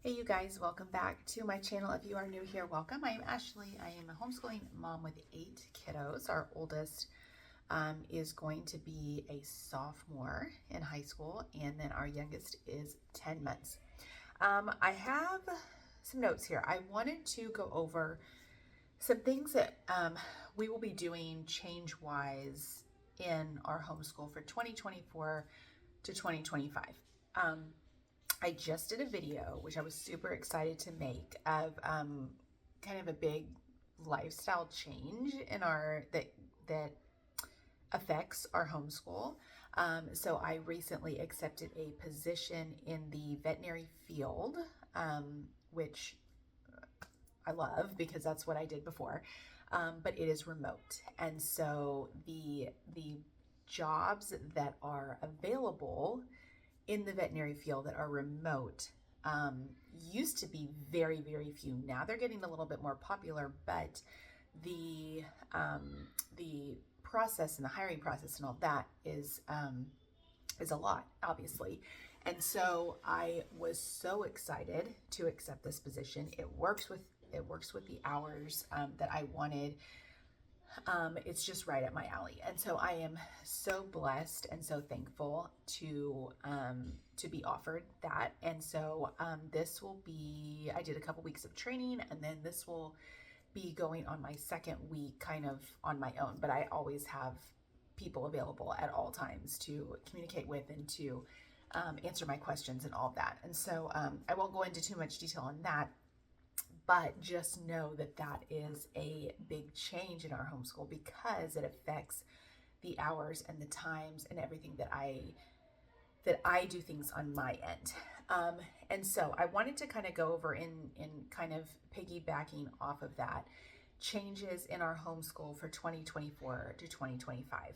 Hey you guys, welcome back to my channel. If you are new here, welcome. I am Ashley. I am a homeschooling mom with 8 kiddos. Our oldest is going to be a sophomore in high school, and then our youngest is 10 months. I have some notes here. I wanted to go over some things that we will be doing change-wise in our homeschool for 2024 to 2025. I just did a video, which I was super excited to make, of kind of a big lifestyle change in that affects our homeschool. So I recently accepted a position in the veterinary field, which I love because that's what I did before, but it is remote. And so the jobs that are available in the veterinary field that are remote used to be very, very few. Now they're getting a little bit more popular, but the process and the hiring process and all that is a lot, obviously. And so I was so excited to accept this position. It works with the hours that I wanted. It's just right up my alley. And so I am so blessed and so thankful to be offered that. And so this will be, I did a couple weeks of training, and then this will be going on my second week kind of on my own, but I always have people available at all times to communicate with and to answer my questions and all of that. And so I won't go into too much detail on that, but just know that that is a big change in our homeschool because it affects the hours and the times and everything that I do things on my end. And so I wanted to kind of go over in kind of piggybacking off of that, changes in our homeschool for 2024 to 2025.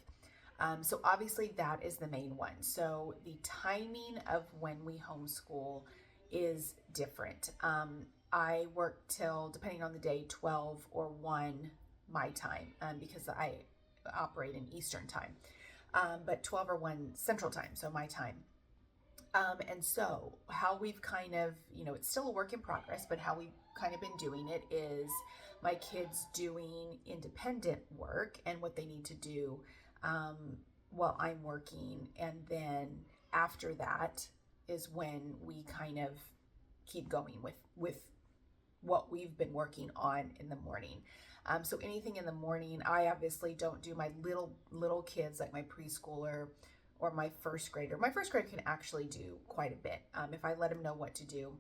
So obviously that is the main one. So the timing of when we homeschool is different. I work till, depending on the day, 12 or 1 my time because I operate in Eastern time, but 12 or 1 Central time, so my time. And so how we've kind of, it's still a work in progress, but how we've kind of been doing it is my kids doing independent work and what they need to do while I'm working. And then after that is when we kind of keep going with what we've been working on in the morning. So anything in the morning, I obviously don't do my little kids like my preschooler or my first grader. My first grader can actually do quite a bit. If I let him know what to do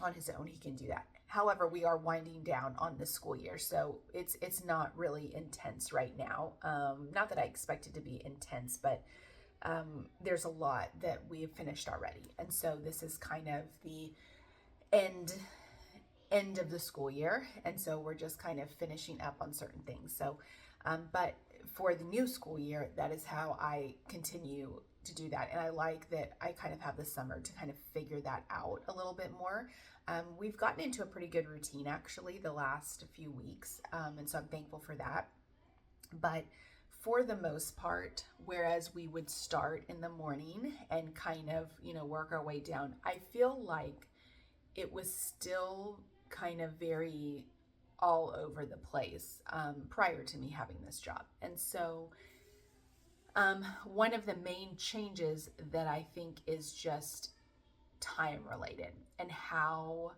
on his own, he can do that. However, we are winding down on the school year, so it's not really intense right now. Not that I expect it to be intense, but there's a lot that we have finished already. And so this is kind of the end of the school year, and so we're just kind of finishing up on certain things. So but for the new school year, that is how I continue to do that, and I like that I kind of have the summer to kind of figure that out a little bit more. We've gotten into a pretty good routine actually the last few weeks, and so I'm thankful for that. But for the most part, whereas we would start in the morning and kind of work our way down, I feel like it was still kind of very all over the place prior to me having this job. And so one of the main changes that I think is just time related and how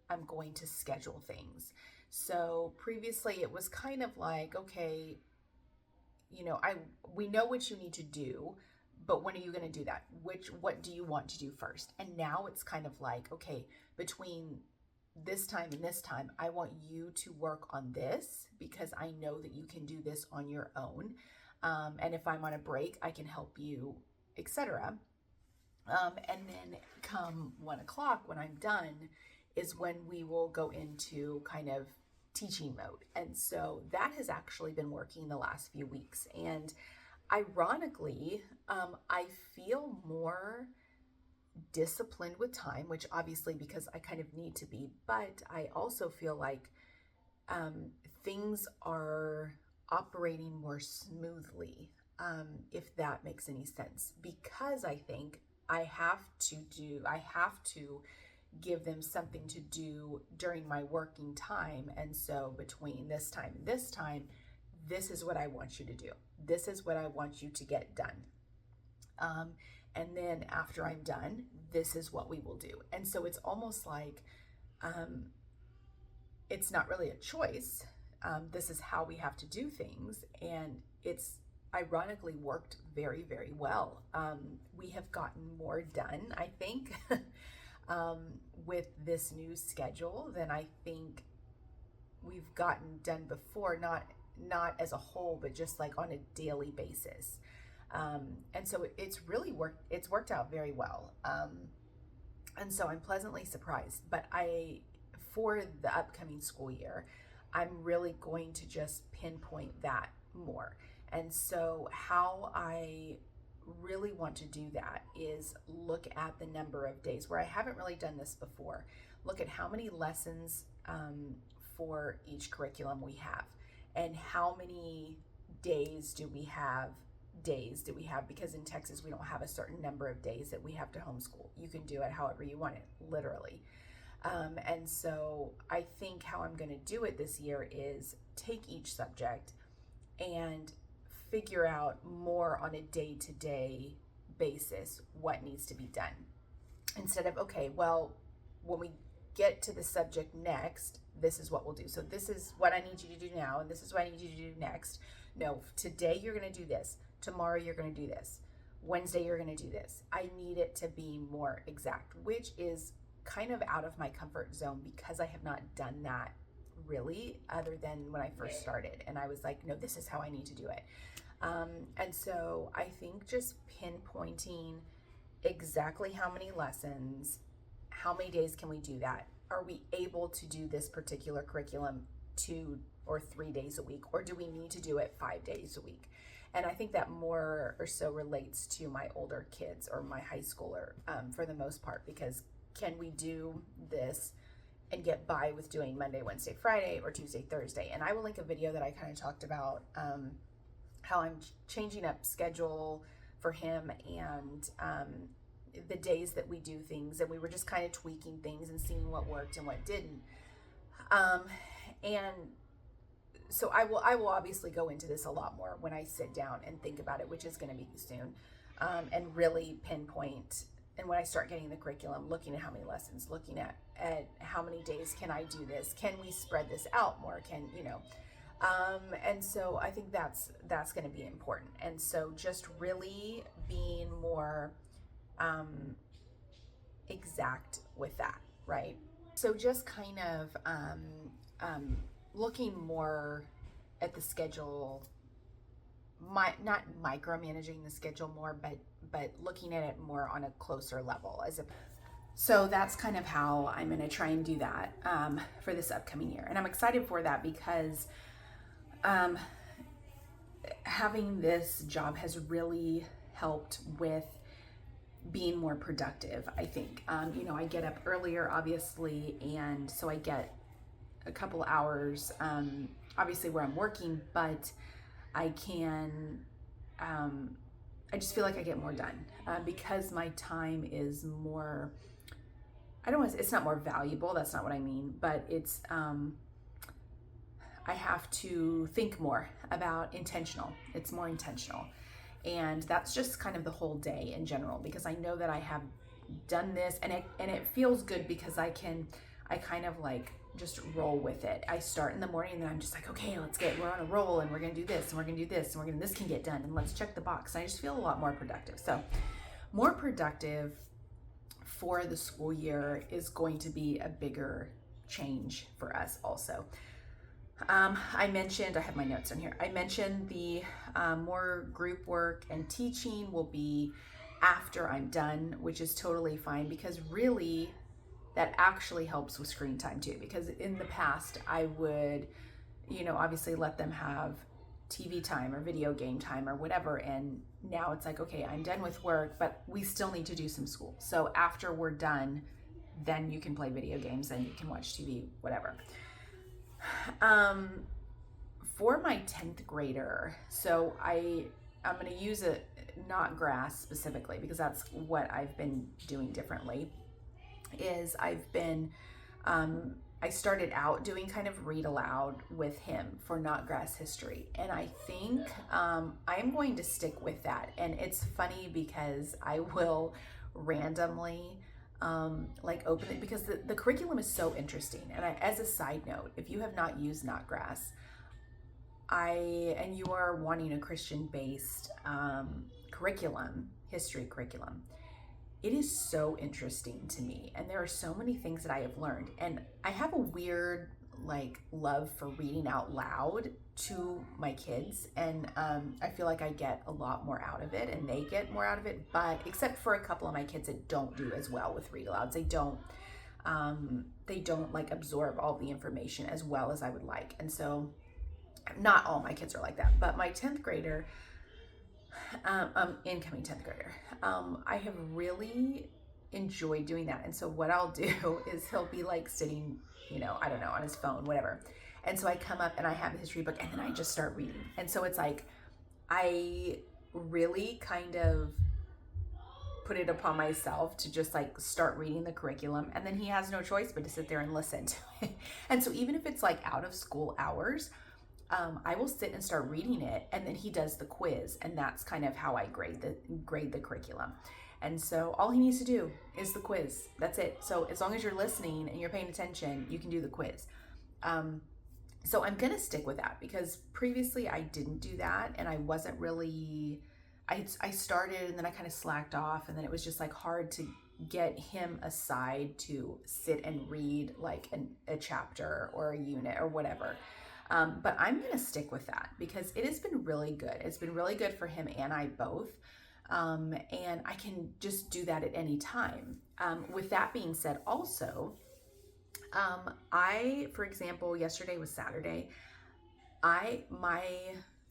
I'm going to schedule things. So previously it was kind of like, okay, we know what you need to do, but when are you going to do that? What do you want to do first? And now it's kind of like, okay, between this time and this time, I want you to work on this because I know that you can do this on your own. And if I'm on a break, I can help you, etc. And then come 1 o'clock when I'm done is when we will go into kind of teaching mode. And so that has actually been working the last few weeks. And ironically, I feel more disciplined with time, which obviously because I kind of need to be, but I also feel like things are operating more smoothly, if that makes any sense, because I think I have to give them something to do during my working time. And so between this time and this time, this is what I want you to do. This is what I want you to get done. And then after I'm done, this is what we will do. And so it's almost like it's not really a choice. This is how we have to do things. And it's ironically worked very, very well. We have gotten more done, I think, with this new schedule than I think we've gotten done before, not as a whole, but just like on a daily basis. And so it's worked out very well. And so I'm pleasantly surprised, but for the upcoming school year, I'm really going to just pinpoint that more. And so how I really want to do that is look at the number of days where I haven't really done this before. Look at how many lessons for each curriculum we have, and how many days do we have, because in Texas we don't have a certain number of days that we have to homeschool. You can do it however you want it, literally. And so I think how I'm going to do it this year is take each subject and figure out more on a day-to-day basis what needs to be done. Instead of, okay, well, when we get to the subject next, this is what we'll do. So this is what I need you to do now, and this is what I need you to do next. No, today you're going to do this. Tomorrow you're going to do this. Wednesday you're going to do this. I need it to be more exact, which is kind of out of my comfort zone because I have not done that really, other than when I first started. And I was like, no, this is how I need to do it. And so I think just pinpointing exactly how many lessons, how many days can we do that? Are we able to do this particular curriculum 2 or 3 days a week, or do we need to do it 5 days a week? And I think that more or so relates to my older kids or my high schooler for the most part, because can we do this and get by with doing Monday, Wednesday, Friday, or Tuesday, Thursday? And I will link a video that I kind of talked about how I'm changing up schedule for him and the days that we do things, and we were just kind of tweaking things and seeing what worked and what didn't. And so I will obviously go into this a lot more when I sit down and think about it, which is going to be soon, and really pinpoint. And when I start getting the curriculum, looking at how many lessons, looking at how many days can I do this? Can we spread this out more? And so I think that's going to be important. And so just really being more exact with that, right? So just kind of looking more at the schedule, not micromanaging the schedule more, but looking at it more on a closer level. So that's kind of how I'm going to try and do that for this upcoming year. And I'm excited for that because having this job has really helped with being more productive, I think. I get up earlier, obviously, and so I get a couple hours, obviously where I'm working, but I can, I just feel like I get more done because my time is more, it's not more valuable, that's not what I mean, but it's, I have to think more about it's more intentional. And that's just kind of the whole day in general, because I know that I have done this and it feels good because I kind of like just roll with it. I start in the morning and then I'm just like, okay, we're on a roll and we're going to do this and we're going to do this and this can get done and let's check the box. And I just feel a lot more productive. So more productive for the school year is going to be a bigger change for us also. I mentioned, I have my notes on here. I mentioned the more group work and teaching will be after I'm done, which is totally fine because really that actually helps with screen time too. Because in the past I would, obviously let them have TV time or video game time or whatever. And now it's like, okay, I'm done with work, but we still need to do some school. So after we're done, then you can play video games and you can watch TV, whatever. For my 10th grader, so I'm going to use not grass specifically because that's what I've been doing differently. is I started out doing kind of read aloud with him for Knotgrass history. And I think I'm going to stick with that. And it's funny because I will randomly like open it because the curriculum is so interesting. And as a side note, if you have not used Knotgrass, and you are wanting a Christian-based curriculum, history curriculum, it is so interesting to me, and there are so many things that I have learned, and I have a weird like love for reading out loud to my kids, and I feel like I get a lot more out of it and they get more out of it, but except for a couple of my kids that don't do as well with read alouds. They don't like absorb all the information as well as I would like. And so not all my kids are like that, but my 10th grader, incoming 10th grader, I have really enjoyed doing that. And so what I'll do is he'll be like sitting, I don't know, on his phone, whatever. And so I come up and I have the history book and then I just start reading. And so it's like, I really kind of put it upon myself to just like start reading the curriculum, and then he has no choice but to sit there and listen to it. And so even if it's like out of school hours, I will sit and start reading it, and then he does the quiz, and that's kind of how I grade the curriculum. And so all he needs to do is the quiz. That's it. So as long as you're listening and you're paying attention, you can do the quiz. So I'm gonna stick with that because previously I didn't do that, and I wasn't really. I started and then I kind of slacked off, and then it was just like hard to get him aside to sit and read like a chapter or a unit or whatever. But I'm going to stick with that because it has been really good. It's been really good for him and I both. And I can just do that at any time. With that being said, also, for example, yesterday was Saturday. My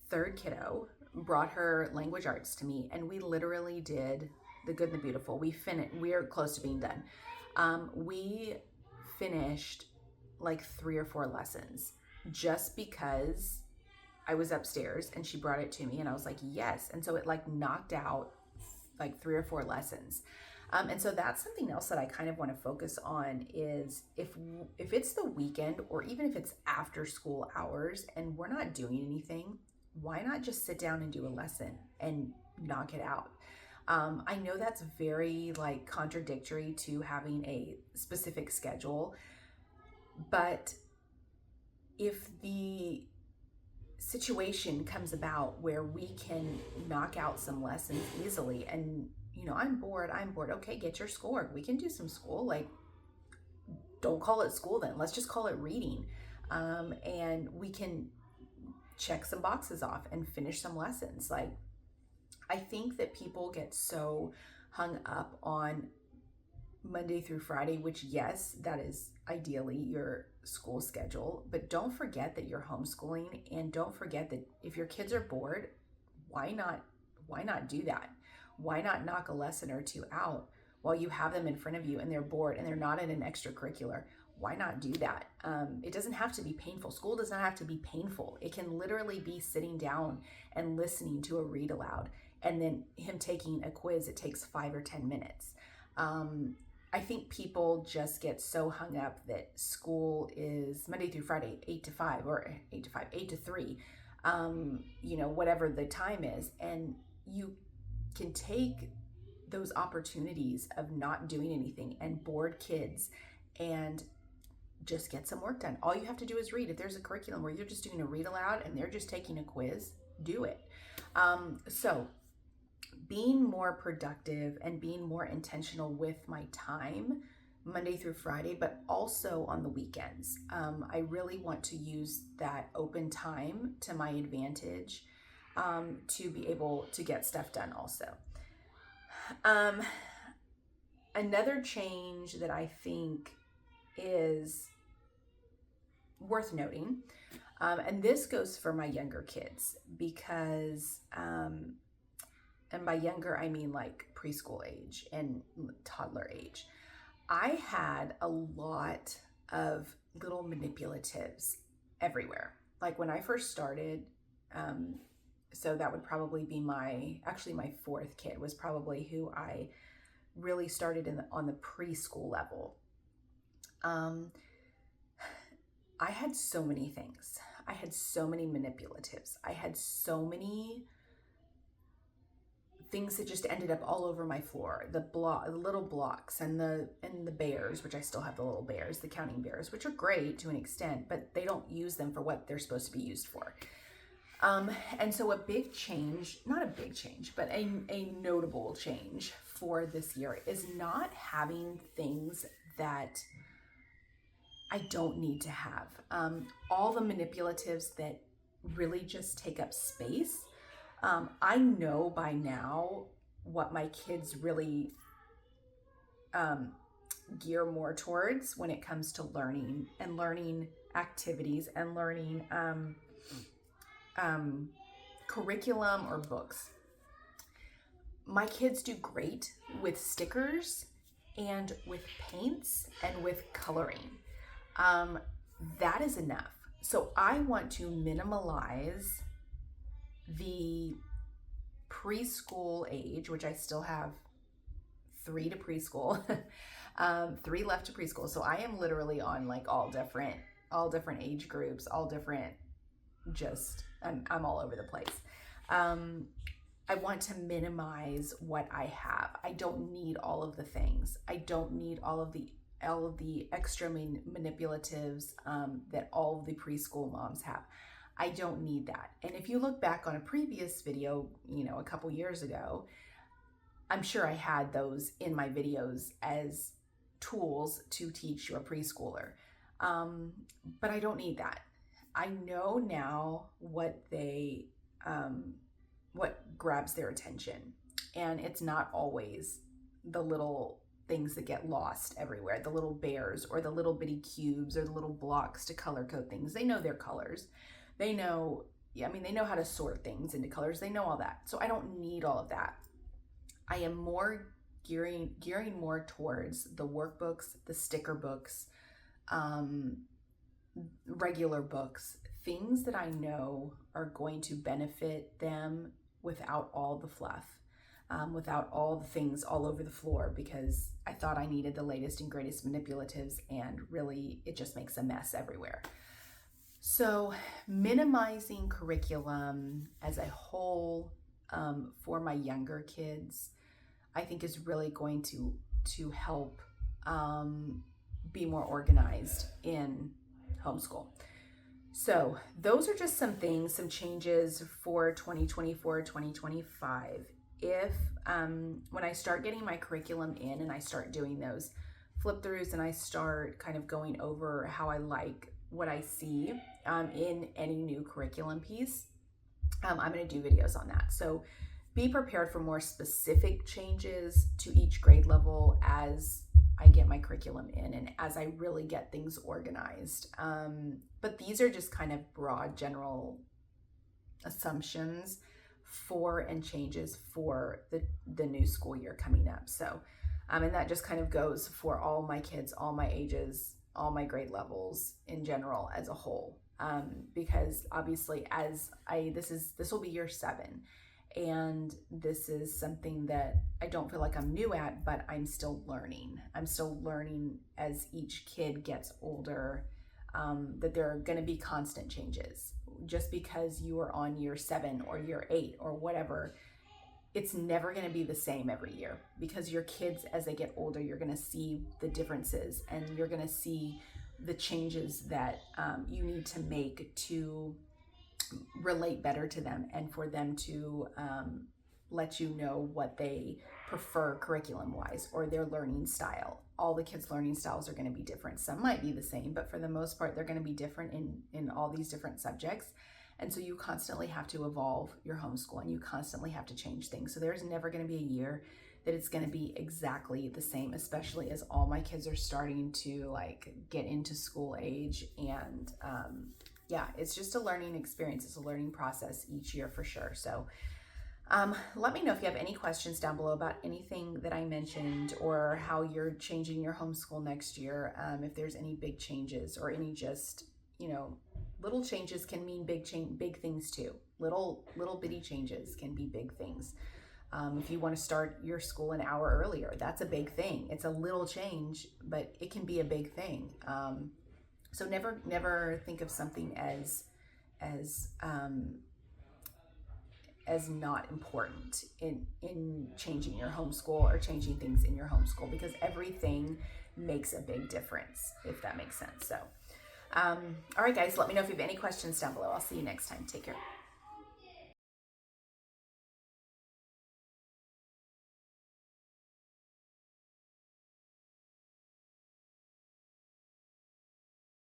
third kiddo brought her language arts to me, and we literally did The Good and the Beautiful. We are close to being done. We finished like 3 or 4 lessons just because I was upstairs and she brought it to me and I was like, yes. And so it like knocked out like 3 or 4 lessons. And so that's something else that I kind of want to focus on is if it's the weekend or even if it's after school hours and we're not doing anything, why not just sit down and do a lesson and knock it out? I know that's very like contradictory to having a specific schedule, but if the situation comes about where we can knock out some lessons easily and I'm bored. Okay, get your schoolwork. We can do some school. Like, don't call it school then. Let's just call it reading. And we can check some boxes off and finish some lessons. Like, I think that people get so hung up on Monday through Friday, which yes, that is ideally your school schedule, but don't forget that you're homeschooling, and don't forget that if your kids are bored, why not do that? Why not knock a lesson or 2 out while you have them in front of you and they're bored and they're not in an extracurricular? Why not do that? It doesn't have to be painful. School does not have to be painful. It can literally be sitting down and listening to a read aloud, and then him taking a quiz. It takes 5 or 10 minutes. I think people just get so hung up that school is Monday through Friday, 8 to 5 or 8 to 5, 8 to 3, whatever the time is. And you can take those opportunities of not doing anything and bored kids and just get some work done. All you have to do is read. If there's a curriculum where you're just doing a read aloud and they're just taking a quiz, do it. So being more productive and being more intentional with my time Monday through Friday, but also on the weekends. I really want to use that open time to my advantage to be able to get stuff done also. Another change that I think is worth noting, and this goes for my younger kids because, and by younger, I mean like preschool age and toddler age. I had a lot of little manipulatives everywhere. Like when I first started, so that would probably be my 4th kid was probably who I really started on the preschool level. I had so many things. I had so many manipulatives. I had so many things that just ended up all over my floor. The little blocks and the bears, which I still have the little bears, the counting bears, which are great to an extent, but they don't use them for what they're supposed to be used for. And so a big change, not a big change, but a notable change for this year is not having things that I don't need to have. All the manipulatives that really just take up space. I know by now what my kids really gear more towards when it comes to learning and learning activities and learning curriculum or books. My kids do great with stickers and with paints and with coloring. That is enough. So I want to minimalize the preschool age, which I still have 3 to preschool, 3 left to preschool. So I am literally on like all different age groups, all different, I'm all over the place. I want to minimize what I have. I don't need all of the things. I don't need all of the extra manipulatives that all of the preschool moms have. I don't need that. And if you look back on a previous video, a couple years ago, I'm sure I had those in my videos as tools to teach your preschooler. But I don't need that. I know now what grabs their attention. And it's not always the little things that get lost everywhere, the little bears or the little bitty cubes or the little blocks to color code things. They know their colors. They know how to sort things into colors. They know all that. So I don't need all of that. I am more gearing more towards the workbooks, the sticker books, regular books, things that I know are going to benefit them without all the fluff, without all the things all over the floor, because I thought I needed the latest and greatest manipulatives, and really it just makes a mess everywhere. So minimizing curriculum as a whole for my younger kids, I think is really going to help be more organized in homeschool. So those are just some things, some changes for 2024, 2025. If when I start getting my curriculum in and I start doing those flip throughs and I start kind of going over how I like what I see in any new curriculum piece, I'm going to do videos on that. So be prepared for more specific changes to each grade level as I get my curriculum in and as I really get things organized. But these are just kind of broad general assumptions for and changes for the new school year coming up. So, and that just kind of goes for all my kids, all my ages, all my grade levels in general as a whole. Because obviously this will be year 7. And this is something that I don't feel like I'm new at, but I'm still learning. I'm still learning as each kid gets older, that there are going to be constant changes. Just because you are on year 7 or year 8 or whatever, it's never going to be the same every year, because your kids, as they get older, you're going to see the differences and you're going to see the changes that you need to make to relate better to them and for them to let you know what they prefer curriculum wise or their learning style. All the kids' learning styles are going to be different. Some might be the same, but for the most part, they're going to be different in all these different subjects. And so you constantly have to evolve your homeschool and you constantly have to change things. So there's never going to be a year that it's going to be exactly the same, especially as all my kids are starting to like get into school age. And yeah, it's just a learning experience. It's a learning process each year for sure. So let me know if you have any questions down below about anything that I mentioned or how you're changing your homeschool next year. If there's any big changes or any just, little changes can mean big things too. Little bitty changes can be big things. If you want to start your school an hour earlier, that's a big thing. It's a little change, but it can be a big thing. So never think of something as not important in changing your homeschool or changing things in your homeschool, because everything makes a big difference, if that makes sense. So, all right, guys, let me know if you have any questions down below. I'll see you next time. Take care.